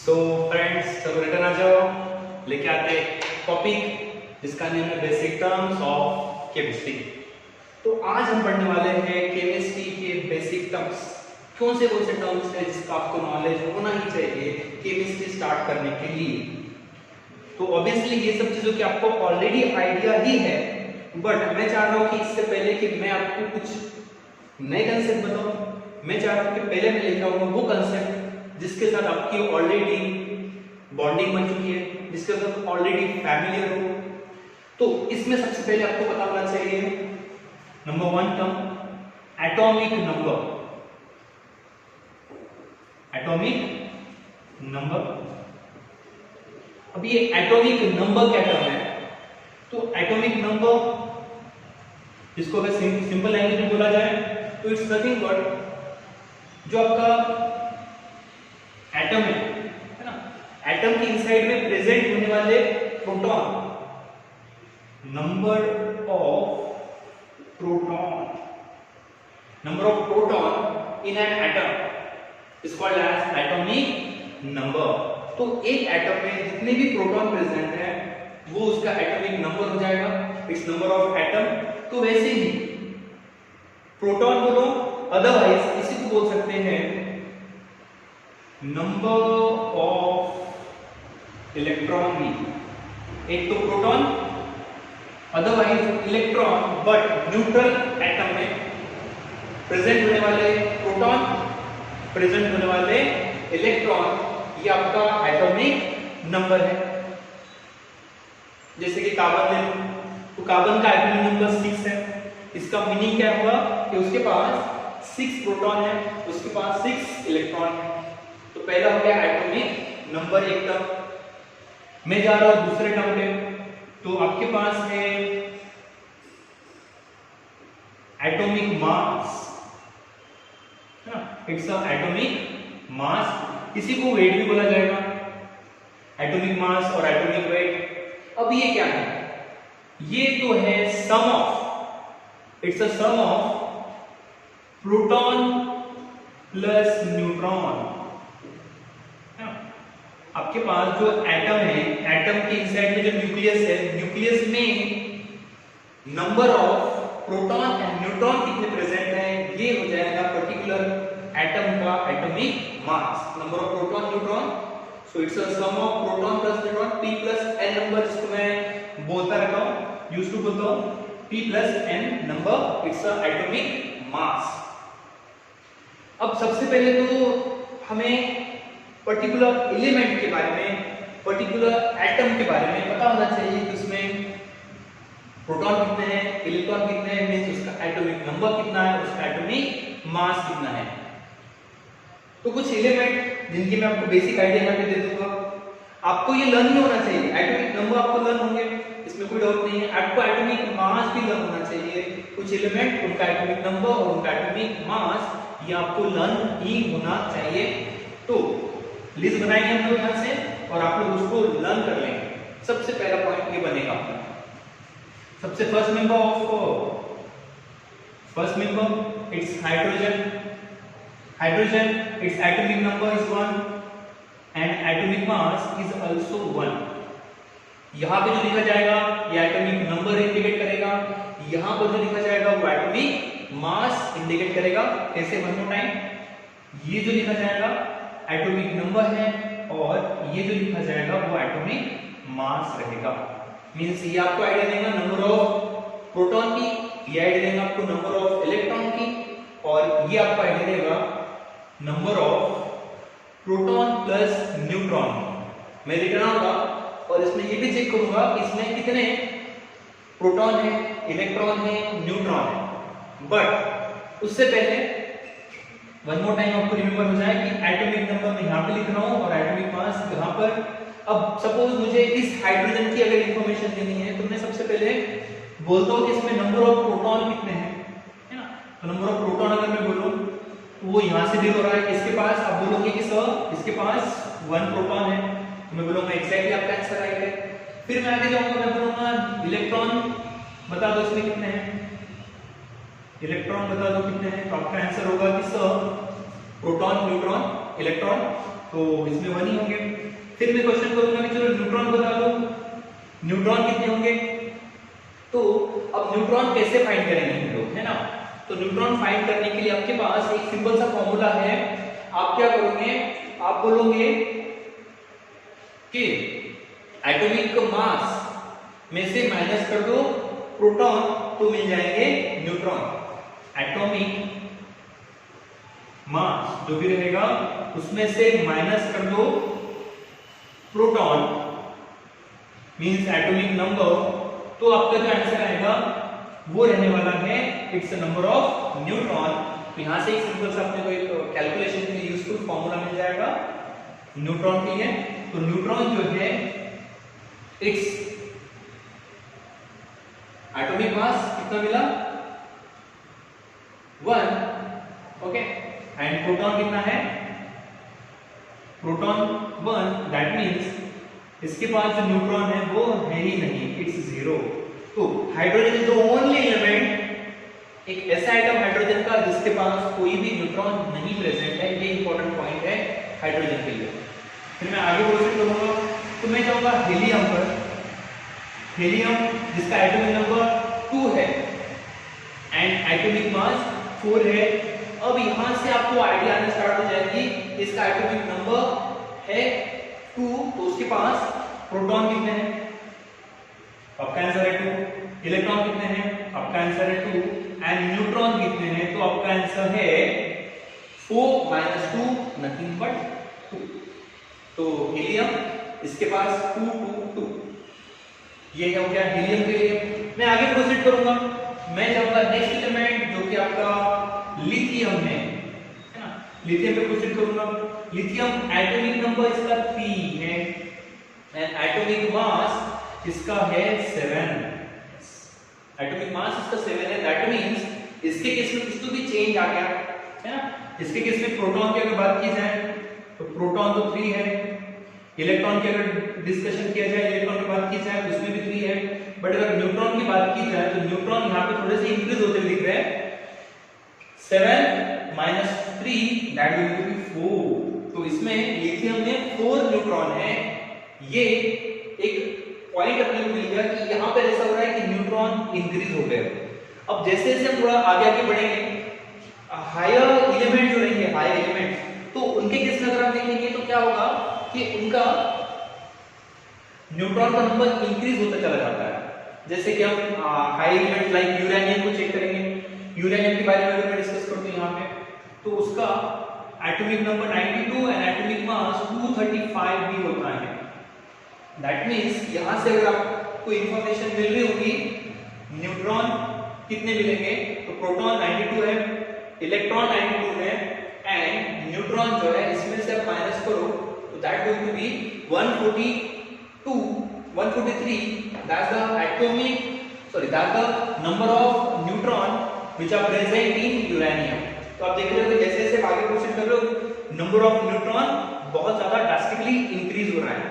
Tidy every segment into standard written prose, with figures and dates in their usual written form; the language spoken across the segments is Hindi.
सो फ्रेंड्स, सब रिटर्न आ जाओ, लेके आते टॉपिक जिसका नेम है बेसिक टर्म्स ऑफ केमिस्ट्री। तो आज हम पढ़ने वाले हैं केमिस्ट्री के बेसिक टर्म्स। कौन से टर्म्स है जिसका आपको नॉलेज होना ही चाहिए केमिस्ट्री स्टार्ट करने के लिए। तो ऑब्वियसली ये सब चीजों की आपको ऑलरेडी आइडिया ही है, बट मैं चाह रहा हूँ कि इससे पहले कि मैं आपको कुछ नए कंसेप्ट बताऊं, मैं चाह रहा हूँ कि पहले मैं लेकर आऊंगा वो कंसेप्ट जिसके साथ आपकी ऑलरेडी बॉन्डिंग बन चुकी है, जिसके साथ ऑलरेडी फैमिलियर हो। तो इसमें सबसे पहले आपको पता होना चाहिए number 1 term atomic number. Atomic number, अब ये एटॉमिक नंबर क्या टर्म है? तो एटॉमिक नंबर जिसको अगर सिंपल लैंग्वेज में बोला जाए तो इट्स नथिंग बट जो आपका एटम है ना, एटम के इनसाइड में प्रेजेंट होने वाले proton, number of proton in an atom is called as atomic number. तो एक एटम में जितने भी प्रोटॉन प्रेजेंट है वो उसका एटॉमिक नंबर हो जाएगा, इट्स नंबर ऑफ एटम। तो वैसे ही प्रोटॉन बोलो, अदरवाइज इसी को बोल सकते हैं नंबर ऑफ इलेक्ट्रॉन भी। एक तो proton, otherwise electron, but neutral atom में प्रेजेंट होने वाले प्रोटॉन, प्रेजेंट होने वाले इलेक्ट्रॉन, ये आपका एटॉमिक नंबर है। जैसे कि कार्बन ले लो, तो कार्बन का एटॉमिक नंबर 6 है। इसका मीनिंग क्या हुआ कि उसके पास 6 प्रोटॉन है, उसके पास 6 इलेक्ट्रॉन है। तो पहला हो गया एटॉमिक नंबर एक टर्म। मैं जा रहा हूं दूसरे टर्म पे, तो आपके पास है एटॉमिक मास, है ना, इट्स अ एटॉमिक मास। इसी को वेट भी बोला जाएगा, एटॉमिक मास और एटॉमिक वेट। अब ये क्या है? ये तो है sum of, it's a sum of proton plus neutron. आपके पास जो एटम है, एटम के इनसाइड में जो न्यूक्लियस है, न्यूक्लियस में number of proton and neutron कितने प्रेजेंट हैं, ये हो जाएगा पर्टिकुलर एटम का atomic mass, number of proton neutron. So it's a sum of proton plus neutron, p plus n number, जिसको मैं बोलता रहता हूं, यूज्ड टू बोलता हूं, p plus n number, it's a atomic mass. अब सबसे पहले तो हमें पर्टिकुलर एलिमेंट के बारे में, पर्टिकुलर एटम के बारे में पता होना चाहिए कि उसमें प्रोटॉन कितने हैं, इलेक्ट्रॉन कितने हैं, मींस उसका एटॉमिक नंबर कितना है, उसका एटॉमिक मास कितना है। तो कुछ एलिमेंट जिनकी मैं आपको बेसिक आइडिया यहाँ पे दे दूंगा, आपको ये लर्न ही होना चाहिए। एटॉमिक नंबर आपको लर्न होंगे, इसमें कोई डाउट नहीं है। आपको एटॉमिक मास भी लर्न होना चाहिए। कुछ एलिमेंट, उनका एटॉमिक नंबर और उनका एटॉमिक मास, ये आपको लर्न ही होना चाहिए। तो लिस्ट बनाएंगे हम लोग यहाँ से और आप लोग उसको लर्न कर लेंगे। सबसे पहला पॉइंट ये बनेगा अपना, सबसे first member it's hydrogen. Hydrogen, its atomic number is 1 and atomic mass is also 1। यहाँ पे जो लिखा जाएगा ये एटॉमिक नंबर इंडिकेट करेगा, यहाँ पर जो लिखा जाएगा वो एटॉमिक मास इंडिकेट करेगा। कैसे? वन मोर टाइम, ये जो लिखा जाएगा एटॉमिक नंबर है और ये जो लिखा जाएगा वो एटॉमिक मास रहेगा। मींस ये आपको आइडिया देगा नंबर ऑफ प्रोटॉन की, ये आइडिया देगा आपको नंबर ऑफ इलेक्ट्रॉन की, और ये आपको आइडिया देगा number of proton plus neutron. मैं लिख रहा हूँ और इसमें ये भी चेक करूंगा कि इसमें कितने प्रोटॉन है, इलेक्ट्रॉन है, न्यूट्रॉन है। बट उससे पहले वन मोर टाइम आपको रिमेंबर हो जाए कि एटॉमिक नंबर मैं यहाँ पे लिख रहा हूँ और एटॉमिक मास यहाँ पर। अब सपोज मुझे इस हाइड्रोजन की अगर इंफॉर्मेशन देनी है तो मैं सबसे पहले बोलता हूँ कि इसमें नंबर ऑफ प्रोटॉन कितने हैं, है ना। तो नंबर ऑफ प्रोटॉन अगर मैं बोलूँ तो वो यहाँ से डील हो रहा है, इसके पास आप बोलोगे कि सर इसके पास 1 प्रोटॉन है, तो मैं बोलूँगा एग्जैक्टली आपका आंसर राइट है। फिर मैं आगे जाऊँगा, मैं बोलूँगा इलेक्ट्रॉन बता दो इसमें कितने हैं, इलेक्ट्रॉन बता दो कितने हैं, तो आपका आंसर होगा कि सर प्रोटॉन, न्यूट्रॉन, इलेक्ट्रॉन तो इसमें 1 ही होंगे। फिर मैं क्वेश्चन करूंगा कि चलो न्यूट्रॉन बता दो, न्यूट्रॉन कितने होंगे। तो अब न्यूट्रॉन कैसे फाइंड करेंगे हम लोग, है ना। तो न्यूट्रॉन फाइंड करने के लिए आपके पास एक सिंपल सा फॉर्मूला है। आप क्या करोगे, आप बोलोगे कि एटॉमिक मास में से माइनस कर दो प्रोटॉन तो मिल जाएंगे न्यूट्रॉन। एटॉमिक मास जो भी रहेगा उसमें से माइनस कर दो प्रोटॉन मींस एटॉमिक नंबर, तो आपका जो आंसर आएगा वो रहने वाला है इट्स नंबर ऑफ न्यूट्रॉन। तो यहां से एक सिंपल सा अपने को एक कैलकुलेशन के लिए यूजफुल फॉर्मूला मिल जाएगा न्यूट्रॉन के लिए। तो न्यूट्रॉन जो है इट्स एटॉमिक मास कितना मिला 1, ओके, एंड प्रोटॉन कितना है, प्रोटॉन 1, दैट मींस इसके पास जो न्यूट्रॉन है वो है ही नहीं, इट्स 0। तो hydrogen is the only element, एक ऐसा आइटम हाइड्रोजन का जिसके पास कोई भी न्यूट्रॉन नहीं प्रेजेंट है। ये इंपॉर्टेंट पॉइंट है हाइड्रोजन के लिए। फिर मैं आगे प्रोसीड करूंगा तो मैं जाऊंगा हीलियम पर। हीलियम जिसका एटॉमिक नंबर 2 है एंड एटॉमिक मास 4 है। अब यहां से आपको आइडिया आना स्टार्ट हो जाएगी, इसका एटॉमिक नंबर है 2, तो उसके पास प्रोटॉन कितने हैं, आपका आंसर है 2। इलेक्ट्रॉन कितने हैं, आपका आंसर है 2। एंड न्यूट्रॉन कितने हैं, तो आपका आंसर है 4 - 2 नथिंग बट 2। तो हीलियम इसके पास 2 2 2, ये हो गया हीलियम के लिए। मैं आगे प्रोसीड करूंगा, मैं जाऊंगा नेक्स्ट एलिमेंट जो कि आपका लिथियम है ना। लिथियम पे प्रोसीड करूंगा। लिथियम एटॉमिक नंबर इसका 3 है एंड एटॉमिक मास इसका है 7। एटॉमिक मास इसका 7 है, दैट मींस इसके केस में कुछ तो भी चेंज आ गया है ना। इसके केस में प्रोटॉन की अगर बात की जाए तो प्रोटॉन तो 3 है, इलेक्ट्रॉन की अगर डिस्कशन किया जाए, इलेक्ट्रॉन की बात की जाए तो उसमें भी 3 है। बट अगर न्यूट्रॉन की बात की जाए तो न्यूट्रॉन यहाँ पे थोड़े से इंक्रीज होते हुए दिख रहे हैं। 7 - 3 दैट विल बी 4। तो इसमें लिथियम में 4 न्यूट्रॉन है। ये एक पॉइंट अपने को मिल गया कि यहाँ पे ऐसा हो रहा है कि न्यूट्रॉन इंक्रीज हो गए। अब जैसे जैसे हम थोड़ा आगे आगे बढ़ेंगे, हायर एलिमेंट जो रहेंगे, हायर एलिमेंट, तो उनके केस में अगर आप देखेंगे तो क्या होगा कि उनका न्यूट्रॉन का नंबर इंक्रीज होता चला जाता है। जैसे कि हम हाई एलिमेंट लाइक यूरेनियम को चेक करेंगे। यूरेनियम के बारे में अगर मैं डिस्कस करता हूं यहाँ पे, तो उसका एटॉमिक नंबर 92 एंड एटॉमिक मास 235 भी होता है। दैट मींस यहां से अगर आपको इंफॉर्मेशन मिल रही होगी न्यूट्रॉन कितने मिलेंगे, तो प्रोटॉन 92 है, इलेक्ट्रॉन 92 है एंड न्यूट्रॉन जो है इसमें से आप माइनस करो तो that going to be 142 143, that's the atomic that's the number of neutron which are present in uranium। तो आप देख रहे हो कि जैसे जैसे आगे प्रोसीड कर रहे हो नंबर ऑफ न्यूट्रॉन बहुत ज्यादा ड्रास्टिकली इंक्रीज हो रहा है।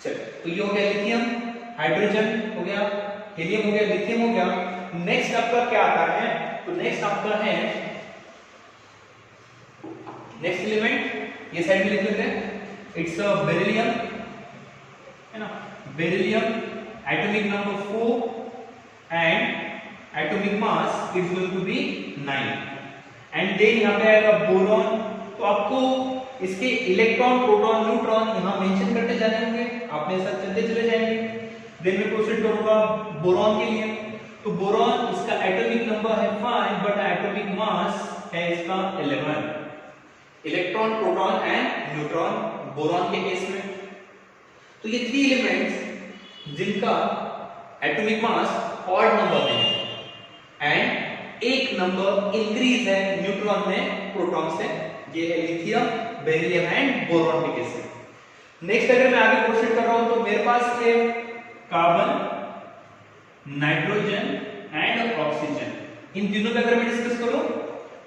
चलिए, तो ये हो गया लिथियम, हाइड्रोजन हो गया, हीलियम हो गया, लिथियम हो गया। नेक्स्ट आपका क्या आता है, तो नेक्स्ट आपका है नेक्स्ट एलिमेंट, ये साइड में लिख लेते हैं, इट्स अ बेरिलियम, है ना। Beryllium atomic number 4 and atomic mass is going to be 9 and then यहां पे आएगा बोरॉन। तो आपको इसके इलेक्ट्रॉन, प्रोटॉन, न्यूट्रॉन यहां मेंशन करते जाने होंगे, आप मेरे साथ चलते चले जाएंगे। देन मैं प्रोसीड करूंगा बोरॉन के लिए। तो बोरॉन इसका एटॉमिक नंबर है 5 बट एटॉमिक मास है इसका 11। Electron, proton and neutron boron के केस में। तो ये 3 एलिमेंट्स जिनका एटॉमिक मास ऑड नंबर में है एंड एक नंबर इंक्रीज है न्यूट्रॉन में प्रोटॉन से, ये है लिथियम, बेरिलियम एंड बोरॉन के केस में। नेक्स्ट अगर मैं आगे प्रोसीड कर रहा हूं तो मेरे पास है कार्बन, नाइट्रोजन एंड ऑक्सीजन। इन तीनों पे अगर मैं डिस्कस करूं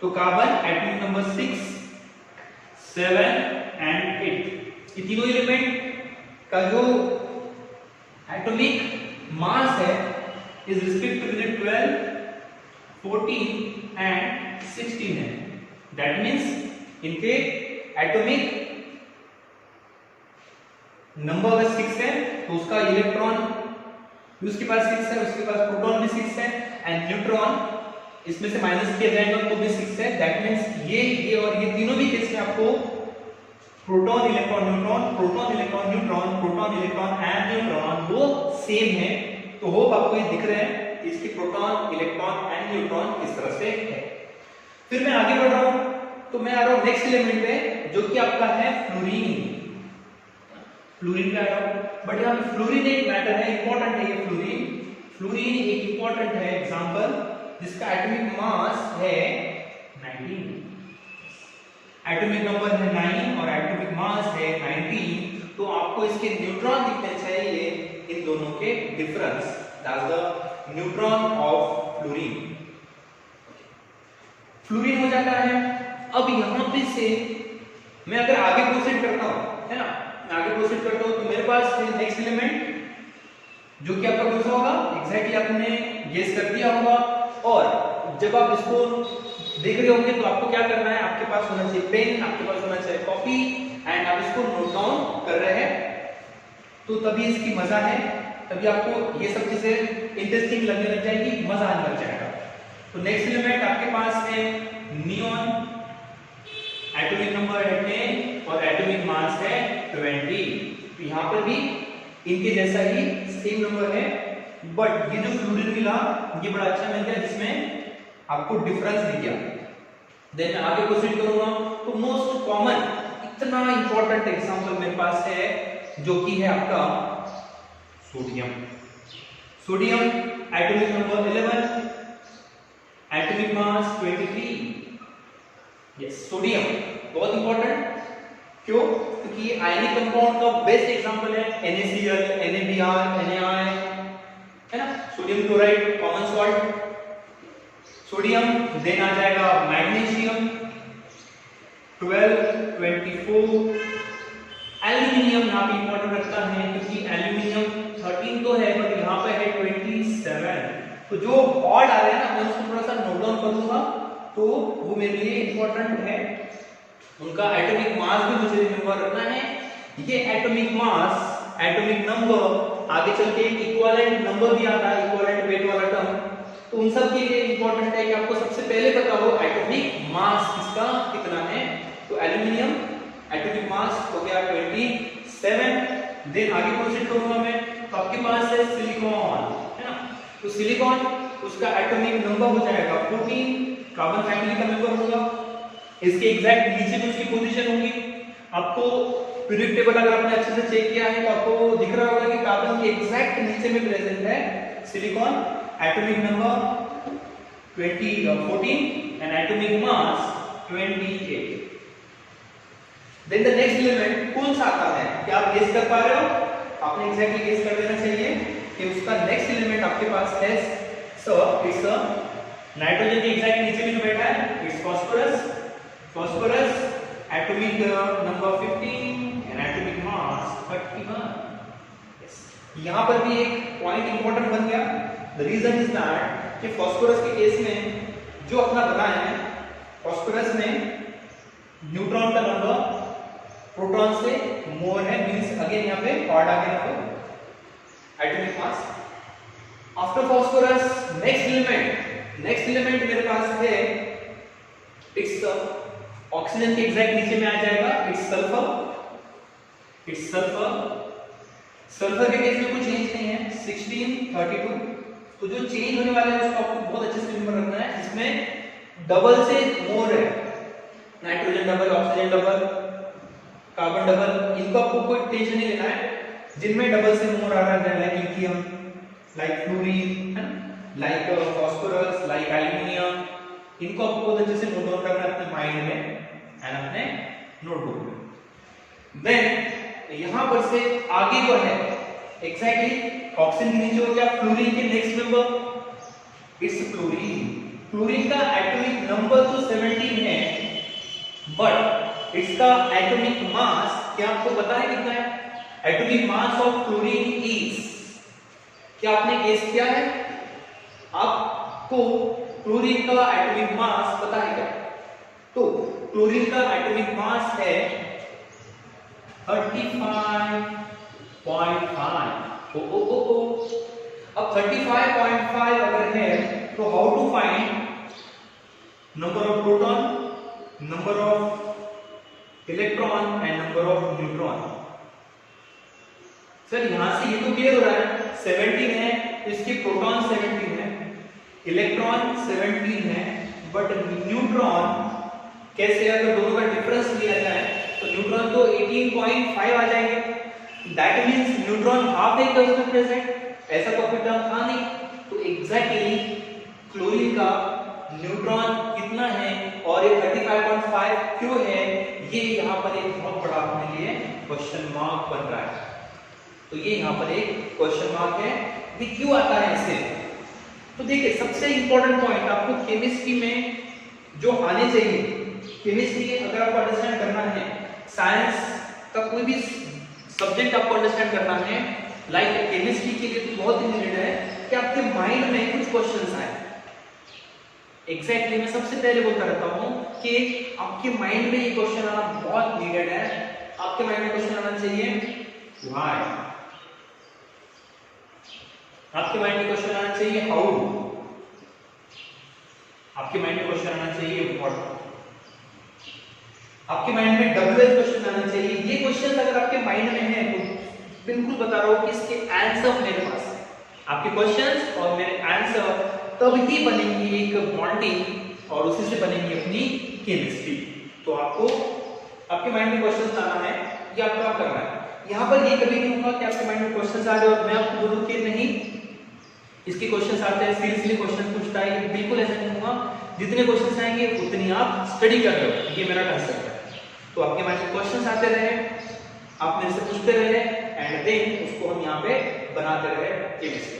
तो कार्बन एटॉमिक नंबर 6, 7 एंड 8, ये तीनों एलिमेंट का जो एटॉमिक मास है इज रिस्पेक्टिवली 12, 14 एंड 16 है। दैट मींस इनके एटॉमिक नंबर अगर 6 है तो उसका इलेक्ट्रॉन उसके पास 6 है, उसके पास प्रोटॉन भी 6 है, एंड न्यूट्रॉन इसमें से माइनस किया जाएगा तो भी 6 है। दैट मींस ये और ये तीनों भी केस में आपको proton electron neutron, proton electron neutron, proton electron and neutron वो सेम है। तो होप आपको ये दिख रहे हैं इसकी प्रोटॉन इलेक्ट्रॉन एंड न्यूट्रॉन किस तरह से है। फिर मैं आगे बढ़ रहा हूं, तो मैं आ रहा हूं नेक्स्ट एलिमेंट पे जो कि आपका है फ्लोरीन। फ्लोरीन पे आ रहा हूं, बट यहां पे फ्लोरीन एक मैटर है, इंपॉर्टेंट है ये फ्लोरीन। फ्लोरीन एक इंपॉर्टेंट है एग्जांपल जिसका एटॉमिक मास है 19, एटॉमिक नंबर है 9 और एटॉमिक मास है 19। तो आपको इसके न्यूट्रॉन दिखने चाहिए इन दोनों के difference, that's the neutron of fluorine. Fluorine हो जाता है। अब यहां पे से मैं अगर आगे प्रोसीड करता हूं, है ना, मैं आगे प्रोसीड करता हूं तो मेरे पास नेक्स्ट एलिमेंट जो कि आपका कौन सा होगा, एग्जैक्टली आपने गेस कर दिया होगा। और जब आप इसको देख रहे होंगे तो आपको क्या करना है, आपके पास होना चाहिए पेन, आपके पास होना चाहिए कॉपी, एंड आप इसको नोट डाउन कर रहे हैं तो तभी इसकी मजा है, तभी आपको ये सब चीजें इंटरेस्टिंग लगने लग जाएगी, मजा आने लग जाएगा। तो नेक्स्ट एलिमेंट आपके पास है नियॉन, एटॉमिक नंबर है 10 और एटॉमिक मास है 20। तो यहाँ पर भी इनके जैसा ही सेम नंबर है, बट ये जो फ्लोरीन मिला ये बड़ा अच्छा मिल गया जिसमें आपको डिफरेंस दिख गया। देन मैं आगे प्रोसीड करूंगा तो मोस्ट कॉमन इतना इंपॉर्टेंट एग्जांपल मेरे पास है जो कि है आपका sodium. Sodium atomic number 11, atomic mass 23। Yes, sodium बहुत इंपॉर्टेंट, क्यों? क्योंकि ये आयनिक कंपाउंड का बेस्ट एग्जांपल है। NaCl, NaBr, NaI, है ना, sodium chloride common salt, sodium. Then आ जाएगा मैग्नीशियम 12, 24। एल्यूमिनियम यहाँ पे इंपॉर्टेंट रखता है क्योंकि एल्यूमिनियम 13 तो है बट यहाँ पे है 27। तो जो ऑड आ रहे हैं ना मैं उसको थोड़ा सा नोट डाउन कर दूंगा तो वो मेरे लिए इंपॉर्टेंट है। उनका एटॉमिक मास भी मुझे रिमेंबर रखना है। ये एटॉमिक मास, एटॉमिक नंबर आगे चल के इक्विवेलेंट नंबर भी आता है, इक्विवेलेंट वेट वाला टर्म, तो उन सब के लिए इंपॉर्टेंट है कि आपको सबसे पहले पता हो एटॉमिक मास किसका कितना है। तो एल्यूमिनियम एटॉमिक मास हो गया 27। देन आगे प्रोसीड करूंगा मैं तो आपके पास है सिलिकॉन, है ना। तो सिलिकॉन उसका एटॉमिक नंबर हो जाएगा 14, कार्बन फैमिली का मेंबर होगा। इसके एग्जैक्ट नीचे में उसकी पोजीशन होगी। आपको पीरियड टेबल अगर आपने अच्छे से चेक किया है तो आपको दिख रहा होगा कि कार्बन के एग्जैक्ट नीचे में प्रेजेंट है silicon, atomic number 14 and atomic mass 28। Then the next element कौन सा आता है, क्या आप गेस कर पा रहे हो? आपने एग्जैक्टली गेस कर देना चाहिए कि उसका नेक्स्ट एलिमेंट आपके पास है इट्स नाइट्रोजन के एग्जैक्ट नीचे में जो बैठा है it's phosphorus. Phosphorus atomic number 15 and atomic mass 31। Yes, यहां पर भी एक पॉइंट इंपॉर्टेंट बन गया। द रीजन इज दैट कि फास्फोरस के केस में जो अपना बना है, फास्फोरस में न्यूट्रॉन का नंबर प्रोटॉन से मोर है, मींस अगेन यहां पे ऑड आ गया number atomic mass. After phosphorus next element मेरे पास है इट्स ऑक्सीजन के एग्जैक्ट नीचे में आ जाएगा इट्स सल्फर। सल्फर के केस में कोई चेंज नहीं है 16, 32। तो जो चेंज होने वाला है उसको आपको बहुत अच्छे से रिमेंबर रखना है। इसमें डबल से मोर है, nitrogen double, oxygen double, carbon double, इनको आपको कोई टेंशन नहीं लेना है। जिनमें डबल से मोर आ रहा है लाइक लिथियम, लाइक फ्लोरीन, है ना, लाइक फास्फोरस, लाइक एल्यूमिनियम, इनको आपको बहुत अच्छे से नोट डाउन करना है अपने माइंड में एंड अपने नोटबुक में। देन यहां पर से आगे जो है एग्जैक्टली ऑक्सीजन के नीचे हो गया फ्लोरीन के next number it's fluorine. Fluorine का एटॉमिक नंबर तो 17 है बट इसका एटॉमिक मास क्या आपको पता है कितना है? Atomic mass of fluorine is, क्या आपने गेस किया है? आपको क्लोरीन का एटॉमिक मास पता है क्या? तो क्लोरीन का एटॉमिक मास है 35 0.5। ओ अब 35.5 अगर है तो how to find number of proton, number of electron and number of neutron. Sir यहां से ये तो क्लियर हो रहा है 17 है तो इसके प्रोटॉन 17 है, इलेक्ट्रॉन 17 है, बट न्यूट्रॉन कैसे, अगर दोनों का डिफरेंस लिया जाए तो न्यूट्रॉन तो 18.5 आ जाएंगे। दैट मींस न्यूट्रॉन हाफ है उसमें प्रेजेंट, ऐसा तो कोई टर्म था नहीं। तो एग्जैक्टली क्लोरीन का न्यूट्रॉन कितना है और ये 35.5 क्यों है, ये यहाँ पर एक बहुत बड़ा अपने लिए क्वेश्चन मार्क बन रहा है। तो ये यहाँ पर एक क्वेश्चन मार्क है, ये क्यों आता है इससे। तो देखिए सबसे इंपॉर्टेंट पॉइंट आपको केमिस्ट्री में जो आने चाहिए, केमिस्ट्री अगर आपको अंडरस्टैंड करना है, साइंस का कोई भी सब्जेक्ट आपको अंडरस्टैंड करना है, लाइक केमिस्ट्री के लिए तो बहुत ही नीडेड है कि आपके माइंड में कुछ क्वेश्चंस आए। एग्जैक्टली मैं सबसे पहले बोलता रहता हूं कि आपके माइंड में ये क्वेश्चन आना बहुत नीडेड है। आपके माइंड में क्वेश्चन आना चाहिए व्हाई, आपके माइंड में क्वेश्चन आना चाहिए हाउ, आपके माइंड में क्वेश्चन आना चाहिए व्हाट, आपके माइंड में डबल क्वेश्चन आना चाहिए। ये क्वेश्चन अगर आपके माइंड में है तो बिल्कुल बता रहा हूं कि इसके आंसर मेरे पास है। आपके क्वेश्चंस और मेरे आंसर तब ही बनेंगी एक बॉन्डिंग और उसी से बनेंगी अपनी केमिस्ट्री। तो आपको आपके माइंड में क्वेश्चंस लाना है, ये आपको क्या करना है। यहाँ पर ये कभी नहीं होगा कि आपके माइंड में क्वेश्चंस आ रहे और मैं आपको बोलूं कि नहीं इसके क्वेश्चंस आते हैं सीरियसली क्वेश्चन पूछता है, ये बिल्कुल ऐसा नहीं होगा। जितने क्वेश्चंस आएंगे उतनी आप स्टडी कर रहे हो, ये मेरा कंसेप्ट है। तो आपके माइंड में क्वेश्चंस आते रहे, आप मेरे से पूछते रहे एंड देन उसको हम यहाँ पे बनाते रहे केमिस्ट्री।